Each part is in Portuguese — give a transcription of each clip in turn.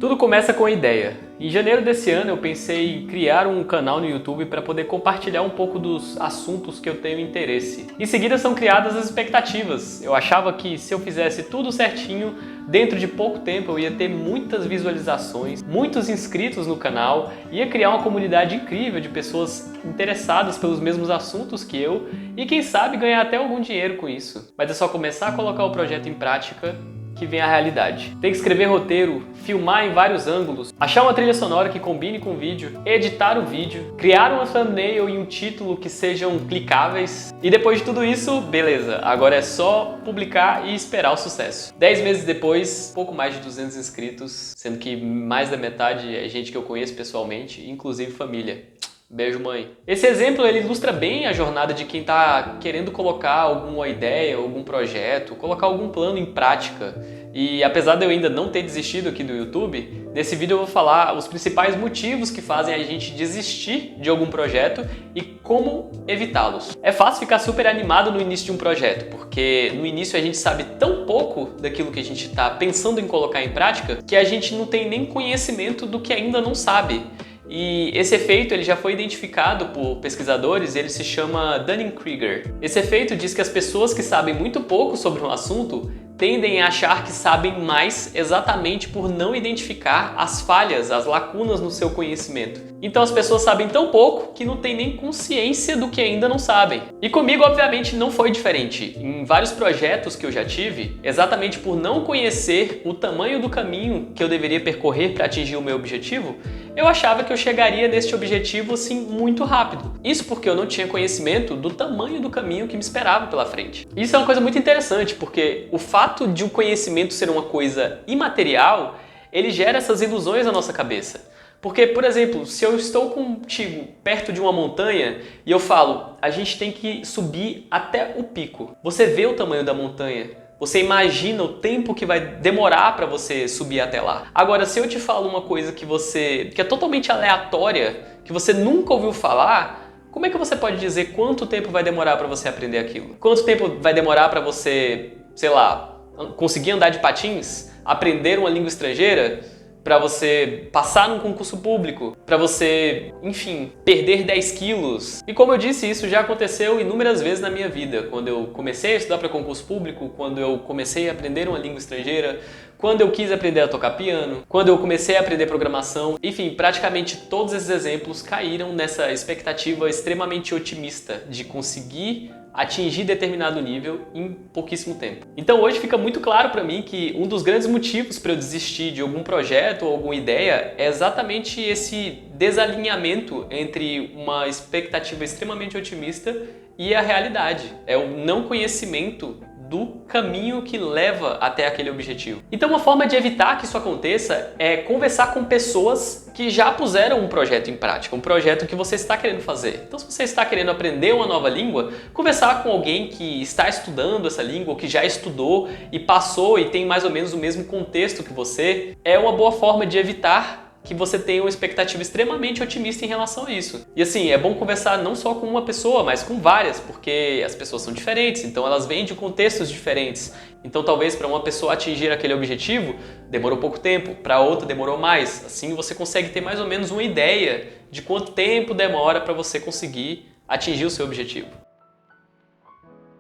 Tudo começa com a ideia. Em janeiro desse ano eu pensei em criar um canal no YouTube para poder compartilhar um pouco dos assuntos que eu tenho interesse. Em seguida são criadas as expectativas. Eu achava que se eu fizesse tudo certinho, dentro de pouco tempo eu ia ter muitas visualizações, muitos inscritos no canal, ia criar uma comunidade incrível de pessoas interessadas pelos mesmos assuntos que eu e quem sabe ganhar até algum dinheiro com isso. Mas é só começar a colocar o projeto em prática que vem a realidade. Tem que escrever roteiro, filmar em vários ângulos, achar uma trilha sonora que combine com o vídeo, editar o vídeo, criar uma thumbnail e um título que sejam clicáveis. E depois de tudo isso, beleza, agora é só publicar e esperar o sucesso. 10 meses depois, pouco mais de 200 inscritos, sendo que mais da metade é gente que eu conheço pessoalmente, inclusive família. Beijo, mãe. Esse exemplo ele ilustra bem a jornada de quem está querendo colocar alguma ideia, algum projeto, colocar algum plano em prática. E apesar de eu ainda não ter desistido aqui do YouTube, nesse vídeo eu vou falar os principais motivos que fazem a gente desistir de algum projeto e como evitá-los. É fácil ficar super animado no início de um projeto, porque no início a gente sabe tão pouco daquilo que a gente está pensando em colocar em prática que a gente não tem nem conhecimento do que ainda não sabe. E esse efeito ele já foi identificado por pesquisadores e ele se chama Dunning-Kruger. Esse efeito diz que as pessoas que sabem muito pouco sobre um assunto tendem a achar que sabem mais exatamente por não identificar as falhas, as lacunas no seu conhecimento. Então as pessoas sabem tão pouco que não têm nem consciência do que ainda não sabem. E comigo, obviamente, não foi diferente. Em vários projetos que eu já tive, exatamente por não conhecer o tamanho do caminho que eu deveria percorrer para atingir o meu objetivo, eu achava que eu chegaria neste objetivo assim muito rápido. Isso porque eu não tinha conhecimento do tamanho do caminho que me esperava pela frente. Isso é uma coisa muito interessante, porque o fato de o conhecimento ser uma coisa imaterial, ele gera essas ilusões na nossa cabeça. Porque, por exemplo, se eu estou contigo perto de uma montanha e eu falo, a gente tem que subir até o pico. Você vê o tamanho da montanha, você imagina o tempo que vai demorar para você subir até lá. Agora, se eu te falo uma coisa que é totalmente aleatória, que você nunca ouviu falar, como é que você pode dizer quanto tempo vai demorar para você aprender aquilo? Quanto tempo vai demorar para você, sei lá, conseguir andar de patins? Aprender uma língua estrangeira? Para você passar num concurso público, para você, enfim, perder 10 quilos. E como eu disse, isso já aconteceu inúmeras vezes na minha vida. Quando eu comecei a estudar para concurso público, quando eu comecei a aprender uma língua estrangeira, quando eu quis aprender a tocar piano, quando eu comecei a aprender programação. Enfim, praticamente todos esses exemplos caíram nessa expectativa extremamente otimista de conseguir atingir determinado nível em pouquíssimo tempo. Então hoje fica muito claro para mim que um dos grandes motivos para eu desistir de algum projeto ou alguma ideia é exatamente esse desalinhamento entre uma expectativa extremamente otimista e a realidade. É o não conhecimento do caminho que leva até aquele objetivo. Então uma forma de evitar que isso aconteça é conversar com pessoas que já puseram um projeto em prática, um projeto que você está querendo fazer. Então se você está querendo aprender uma nova língua, conversar com alguém que está estudando essa língua, ou que já estudou e passou e tem mais ou menos o mesmo contexto que você, é uma boa forma de evitar que você tenha uma expectativa extremamente otimista em relação a isso. E assim, é bom conversar não só com uma pessoa, mas com várias, porque as pessoas são diferentes, então elas vêm de contextos diferentes. Então talvez para uma pessoa atingir aquele objetivo, demorou pouco tempo, para outra demorou mais. Assim você consegue ter mais ou menos uma ideia de quanto tempo demora para você conseguir atingir o seu objetivo.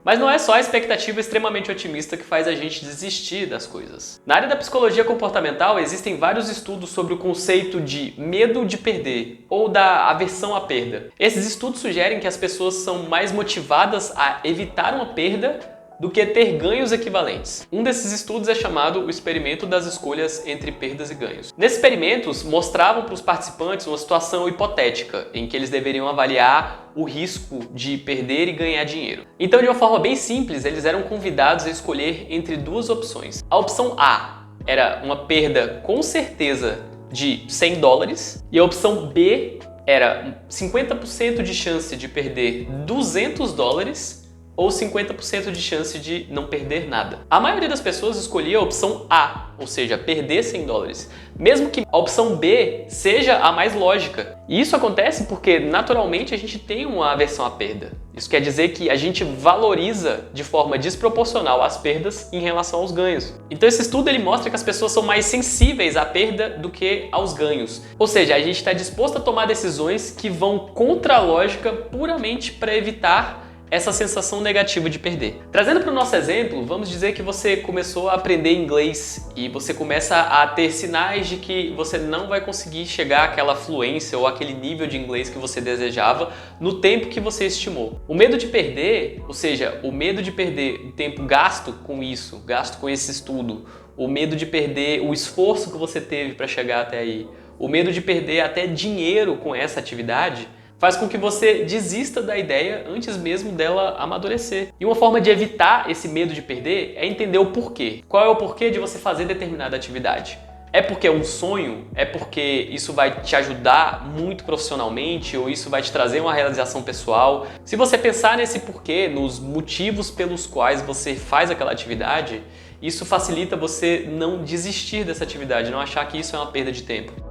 Mas não é só a expectativa extremamente otimista que faz a gente desistir das coisas. Na área da psicologia comportamental existem vários estudos sobre o conceito de medo de perder ou da aversão à perda. Esses estudos sugerem que as pessoas são mais motivadas a evitar uma perda do que ter ganhos equivalentes. Um desses estudos é chamado o experimento das escolhas entre perdas e ganhos. Nesses experimentos, mostravam para os participantes uma situação hipotética, em que eles deveriam avaliar o risco de perder e ganhar dinheiro. Então, de uma forma bem simples, eles eram convidados a escolher entre duas opções. A opção A era uma perda com certeza de $100 e a opção B era 50% de chance de perder $200 ou 50% de chance de não perder nada. A maioria das pessoas escolhia a opção A, ou seja, perder 100 dólares, mesmo que a opção B seja a mais lógica. E isso acontece porque, naturalmente, a gente tem uma aversão à perda. Isso quer dizer que a gente valoriza de forma desproporcional as perdas em relação aos ganhos. Então esse estudo ele mostra que as pessoas são mais sensíveis à perda do que aos ganhos. Ou seja, a gente está disposto a tomar decisões que vão contra a lógica puramente para evitar essa sensação negativa de perder. Trazendo para o nosso exemplo, vamos dizer que você começou a aprender inglês e você começa a ter sinais de que você não vai conseguir chegar àquela fluência ou aquele nível de inglês que você desejava no tempo que você estimou. O medo de perder, ou seja, o medo de perder o tempo gasto com isso, gasto com esse estudo, o medo de perder o esforço que você teve para chegar até aí, o medo de perder até dinheiro com essa atividade, faz com que você desista da ideia antes mesmo dela amadurecer. E uma forma de evitar esse medo de perder é entender o porquê. Qual é o porquê de você fazer determinada atividade? É porque é um sonho? É porque isso vai te ajudar muito profissionalmente ou isso vai te trazer uma realização pessoal? Se você pensar nesse porquê, nos motivos pelos quais você faz aquela atividade, isso facilita você não desistir dessa atividade, não achar que isso é uma perda de tempo.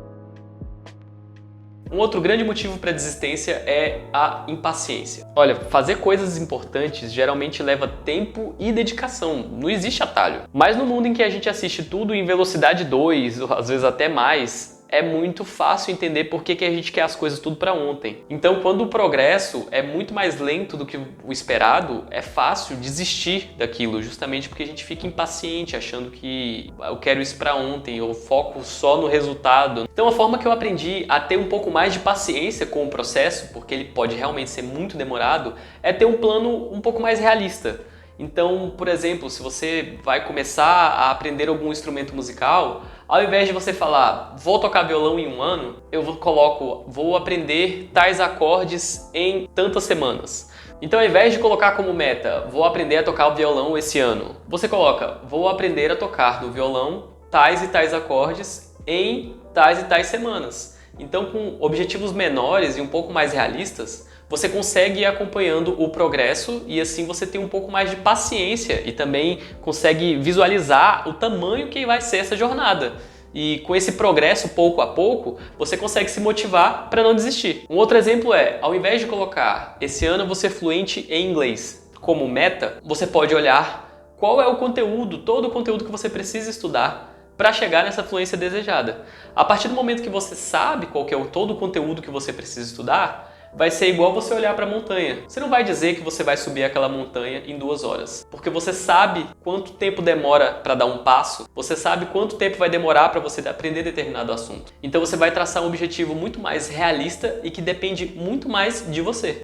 Um outro grande motivo para desistência é a impaciência. Olha, fazer coisas importantes geralmente leva tempo e dedicação, não existe atalho. Mas no mundo em que a gente assiste tudo em velocidade 2, ou às vezes até mais, é muito fácil entender por que a gente quer as coisas tudo para ontem. Então, quando o progresso é muito mais lento do que o esperado, é fácil desistir daquilo, justamente porque a gente fica impaciente, achando que eu quero isso para ontem, eu foco só no resultado. Então, a forma que eu aprendi a ter um pouco mais de paciência com o processo, porque ele pode realmente ser muito demorado, é ter um plano um pouco mais realista. Então, por exemplo, se você vai começar a aprender algum instrumento musical, ao invés de você falar, vou tocar violão em um ano, eu coloco, vou aprender tais acordes em tantas semanas. Então, ao invés de colocar como meta, vou aprender a tocar o violão esse ano, você coloca, vou aprender a tocar no violão tais e tais acordes em tais e tais semanas. Então, com objetivos menores e um pouco mais realistas, você consegue ir acompanhando o progresso e assim você tem um pouco mais de paciência e também consegue visualizar o tamanho que vai ser essa jornada. E com esse progresso pouco a pouco, você consegue se motivar para não desistir. Um outro exemplo é, ao invés de colocar esse ano eu vou ser fluente em inglês como meta, você pode olhar qual é o conteúdo, todo o conteúdo que você precisa estudar para chegar nessa fluência desejada. A partir do momento que você sabe qual que é todo o conteúdo que você precisa estudar, vai ser igual você olhar para a montanha. Você não vai dizer que você vai subir aquela montanha em 2 horas, porque você sabe quanto tempo demora para dar um passo, você sabe quanto tempo vai demorar para você aprender determinado assunto. Então você vai traçar um objetivo muito mais realista e que depende muito mais de você.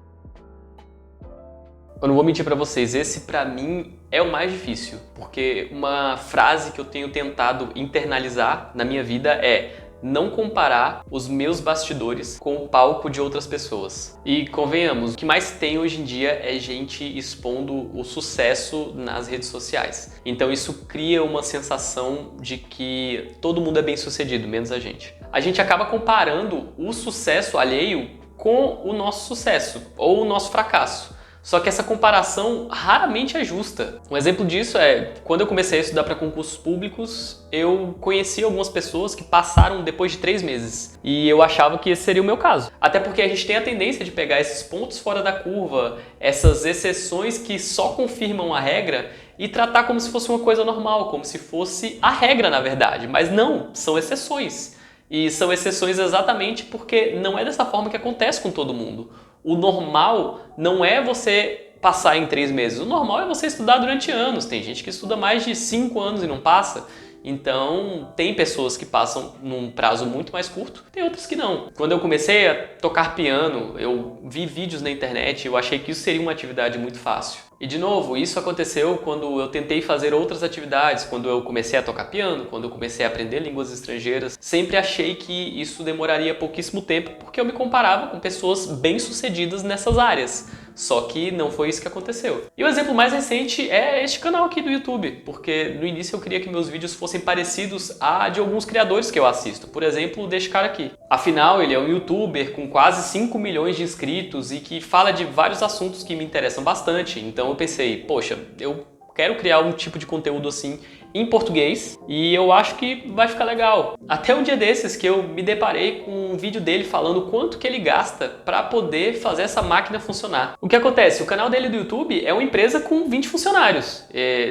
Eu não vou mentir para vocês, esse para mim é o mais difícil, porque uma frase que eu tenho tentado internalizar na minha vida é: não comparar os meus bastidores com o palco de outras pessoas. E convenhamos, o que mais tem hoje em dia é gente expondo o sucesso nas redes sociais. Então isso cria uma sensação de que todo mundo é bem sucedido, menos a gente. A gente acaba comparando o sucesso alheio com o nosso sucesso ou o nosso fracasso. Só que essa comparação raramente é justa. Um exemplo disso é, quando eu comecei a estudar para concursos públicos, eu conheci algumas pessoas que passaram depois de 3 meses. E eu achava que esse seria o meu caso. Até porque a gente tem a tendência de pegar esses pontos fora da curva, essas exceções que só confirmam a regra e tratar como se fosse uma coisa normal, como se fosse a regra na verdade. Mas não, são exceções. E são exceções exatamente porque não é dessa forma que acontece com todo mundo. O normal não é você passar em 3 meses. O normal é você estudar durante anos. Tem gente que estuda mais de 5 anos e não passa. Então, tem pessoas que passam num prazo muito mais curto, tem outras que não. Quando eu comecei a tocar piano, eu vi vídeos na internet e eu achei que isso seria uma atividade muito fácil. E de novo, isso aconteceu quando eu tentei fazer outras atividades, quando eu comecei a tocar piano, quando eu comecei a aprender línguas estrangeiras. Sempre achei que isso demoraria pouquíssimo tempo, porque eu me comparava com pessoas bem-sucedidas nessas áreas. Só que não foi isso que aconteceu. E o exemplo mais recente é este canal aqui do YouTube, porque no início eu queria que meus vídeos fossem parecidos a de alguns criadores que eu assisto. Por exemplo, deste cara aqui. Afinal, ele é um YouTuber com quase 5 milhões de inscritos e que fala de vários assuntos que me interessam bastante. Então eu pensei, poxa, eu quero criar um tipo de conteúdo assim em português e eu acho que vai ficar legal. Até um dia desses que eu me deparei com um vídeo dele falando quanto que ele gasta para poder fazer essa máquina funcionar. O que acontece? O canal dele do YouTube é uma empresa com 20 funcionários.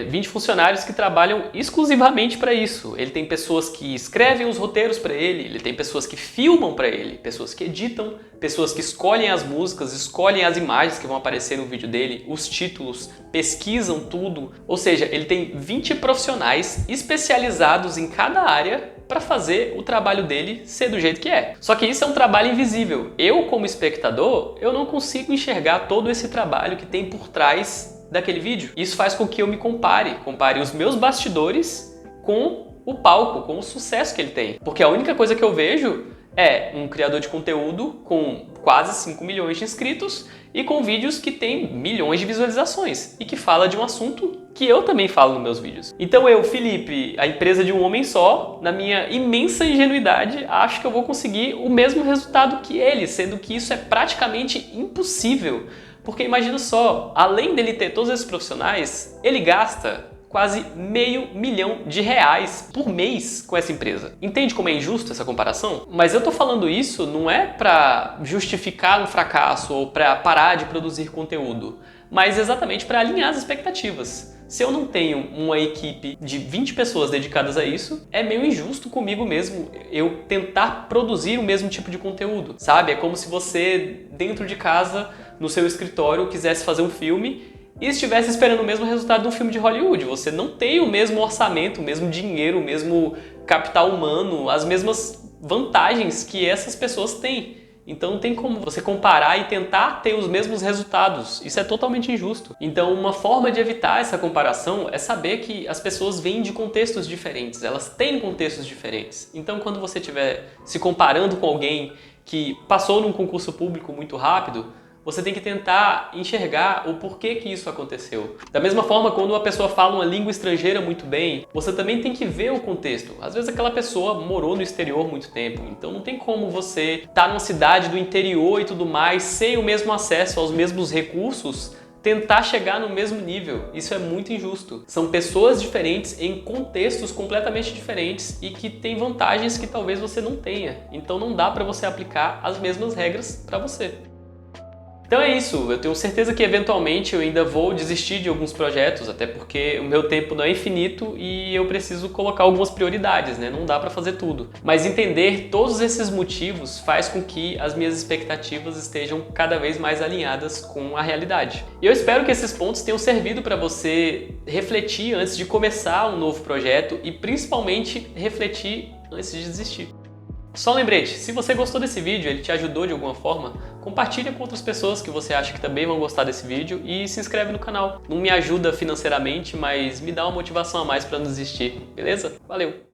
20 funcionários que trabalham exclusivamente para isso. Ele tem pessoas que escrevem os roteiros para ele tem pessoas que filmam para ele, pessoas que editam, pessoas que escolhem as músicas, escolhem as imagens que vão aparecer no vídeo dele, os títulos, pesquisam tudo. Ou seja, ele tem 20 profissionais especializados em cada área para fazer o trabalho dele ser do jeito que é. Só que isso é um trabalho invisível. Eu, como espectador, eu não consigo enxergar todo esse trabalho que tem por trás daquele vídeo. Isso faz com que eu me compare os meus bastidores com o palco, com o sucesso que ele tem. Porque a única coisa que eu vejo é um criador de conteúdo com quase 5 milhões de inscritos e com vídeos que tem milhões de visualizações e que fala de um assunto que eu também falo nos meus vídeos. Então eu, Felipe, a empresa de um homem só, na minha imensa ingenuidade, acho que eu vou conseguir o mesmo resultado que ele, sendo que isso é praticamente impossível. Porque imagina só, além dele ter todos esses profissionais, ele gasta quase R$500 mil por mês com essa empresa. Entende como é injusto essa comparação? Mas eu tô falando isso não é para justificar um fracasso ou para parar de produzir conteúdo, mas exatamente para alinhar as expectativas. Se eu não tenho uma equipe de 20 pessoas dedicadas a isso, é meio injusto comigo mesmo eu tentar produzir o mesmo tipo de conteúdo, sabe? É como se você, dentro de casa, no seu escritório, quisesse fazer um filme e estivesse esperando o mesmo resultado de um filme de Hollywood. Você não tem o mesmo orçamento, o mesmo dinheiro, o mesmo capital humano, as mesmas vantagens que essas pessoas têm. Então não tem como você comparar e tentar ter os mesmos resultados. Isso é totalmente injusto. Então uma forma de evitar essa comparação é saber que as pessoas vêm de contextos diferentes, elas têm contextos diferentes. Então quando você estiver se comparando com alguém que passou num concurso público muito rápido, você tem que tentar enxergar o porquê que isso aconteceu. Da mesma forma, quando uma pessoa fala uma língua estrangeira muito bem, você também tem que ver o contexto. Às vezes aquela pessoa morou no exterior muito tempo, então não tem como você estar numa cidade do interior e tudo mais, sem o mesmo acesso aos mesmos recursos, tentar chegar no mesmo nível. Isso é muito injusto. São pessoas diferentes em contextos completamente diferentes e que têm vantagens que talvez você não tenha. Então não dá para você aplicar as mesmas regras para você. Então é isso, eu tenho certeza que eventualmente eu ainda vou desistir de alguns projetos, até porque o meu tempo não é infinito e eu preciso colocar algumas prioridades, né? Não dá para fazer tudo. Mas entender todos esses motivos faz com que as minhas expectativas estejam cada vez mais alinhadas com a realidade. E eu espero que esses pontos tenham servido para você refletir antes de começar um novo projeto e principalmente refletir antes de desistir. Só um lembrete, se você gostou desse vídeo, ele te ajudou de alguma forma, compartilha com outras pessoas que você acha que também vão gostar desse vídeo e se inscreve no canal. Não me ajuda financeiramente, mas me dá uma motivação a mais para não desistir, beleza? Valeu!